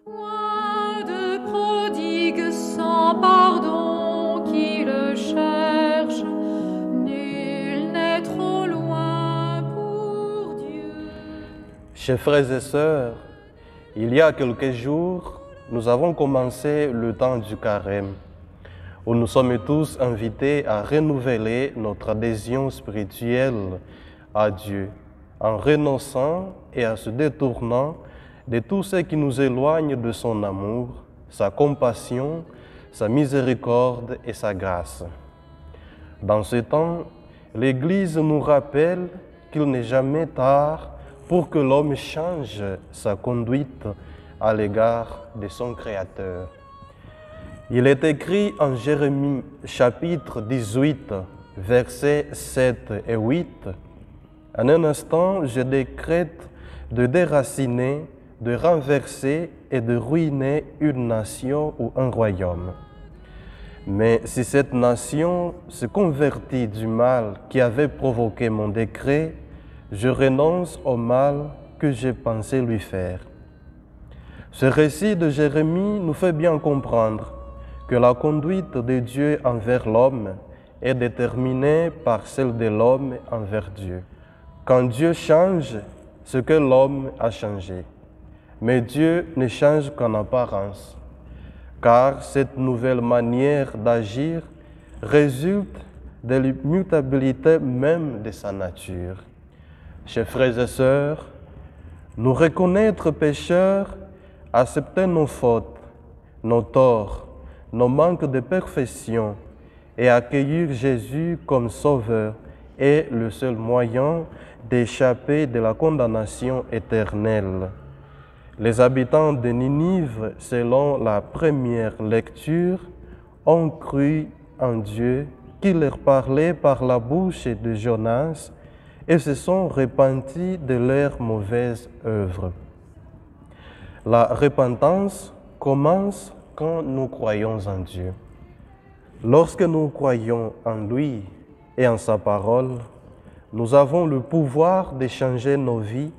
Point de prodigue sans pardon qui le cherche, nul n'est trop loin pour Dieu. Chers frères et sœurs, il y a quelques jours, nous avons commencé le temps du carême, où nous sommes tous invités à renouveler notre adhésion spirituelle à Dieu, en renonçant et en se détournant de tout ce qui nous éloigne de son amour, sa compassion, sa miséricorde et sa grâce. Dans ce temps, l'Église nous rappelle qu'il n'est jamais tard pour que l'homme change sa conduite à l'égard de son Créateur. Il est écrit en Jérémie chapitre 18, versets 7 et 8, « En un instant, je décrète de déraciner, de renverser et de ruiner une nation ou un royaume. Mais si cette nation se convertit du mal qui avait provoqué mon décret, je renonce au mal que j'ai pensé lui faire. » Ce récit de Jérémie nous fait bien comprendre que la conduite de Dieu envers l'homme est déterminée par celle de l'homme envers Dieu. Quand Dieu change, ce que l'homme a changé. Mais Dieu ne change qu'en apparence, car cette nouvelle manière d'agir résulte de l'immutabilité même de sa nature. Chers frères et sœurs, nous reconnaître pécheurs, accepter nos fautes, nos torts, nos manques de perfection et accueillir Jésus comme Sauveur est le seul moyen d'échapper de la condamnation éternelle. Les habitants de Ninive, selon la première lecture, ont cru en Dieu qui leur parlait par la bouche de Jonas et se sont repentis de leurs mauvaises œuvres. La repentance commence quand nous croyons en Dieu. Lorsque nous croyons en lui et en sa parole, nous avons le pouvoir de changer nos vies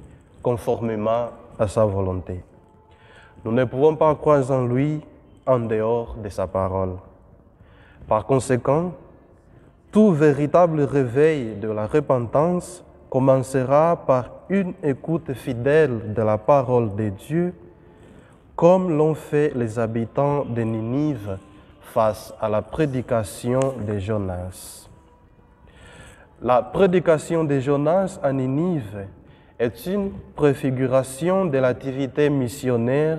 conformément à sa volonté. Nous ne pouvons pas croire en lui en dehors de sa parole. Par conséquent, tout véritable réveil de la repentance commencera par une écoute fidèle de la parole de Dieu, comme l'ont fait les habitants de Ninive face à la prédication de Jonas. La prédication de Jonas à Ninive est une préfiguration de l'activité missionnaire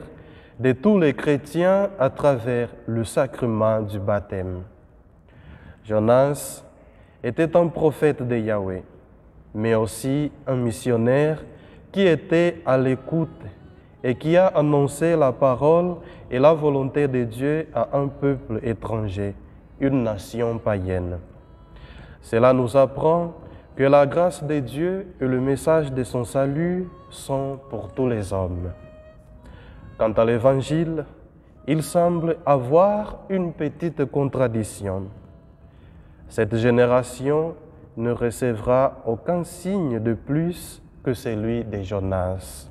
de tous les chrétiens à travers le sacrement du baptême. Jonas était un prophète de Yahweh, mais aussi un missionnaire qui était à l'écoute et qui a annoncé la parole et la volonté de Dieu à un peuple étranger, une nation païenne. Cela nous apprend que la grâce de Dieu et le message de son salut sont pour tous les hommes. Quant à l'Évangile, il semble avoir une petite contradiction. Cette génération ne recevra aucun signe de plus que celui de Jonas.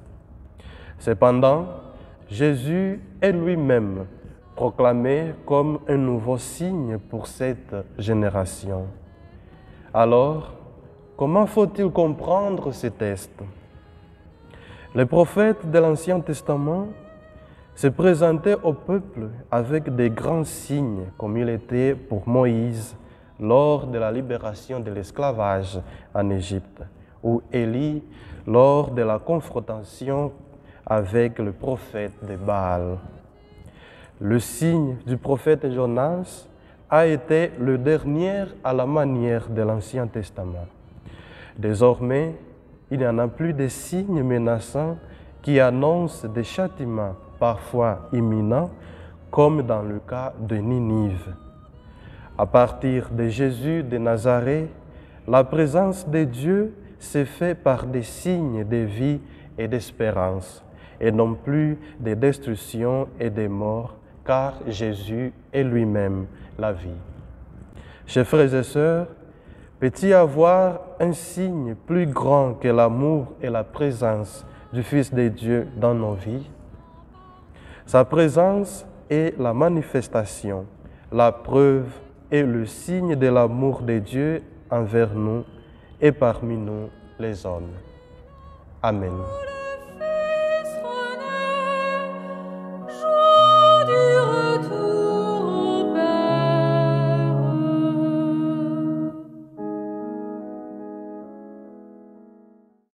Cependant, Jésus est lui-même proclamé comme un nouveau signe pour cette génération. Alors, comment faut-il comprendre ce texte? Les prophètes de l'Ancien Testament se présentaient au peuple avec des grands signes, comme il était pour Moïse lors de la libération de l'esclavage en Égypte, ou Élie lors de la confrontation avec le prophète de Baal. Le signe du prophète Jonas a été le dernier à la manière de l'Ancien Testament. Désormais, il n'y en a plus de signes menaçants qui annoncent des châtiments parfois imminents, comme dans le cas de Ninive. À partir de Jésus de Nazareth, la présence de Dieu s'est faite par des signes de vie et d'espérance, et non plus de destruction et de mort, car Jésus est lui-même la vie. Chers frères et sœurs, peut-il y avoir un signe plus grand que l'amour et la présence du Fils de Dieu dans nos vies? Sa présence est la manifestation, la preuve et le signe de l'amour de Dieu envers nous et parmi nous les hommes. Amen.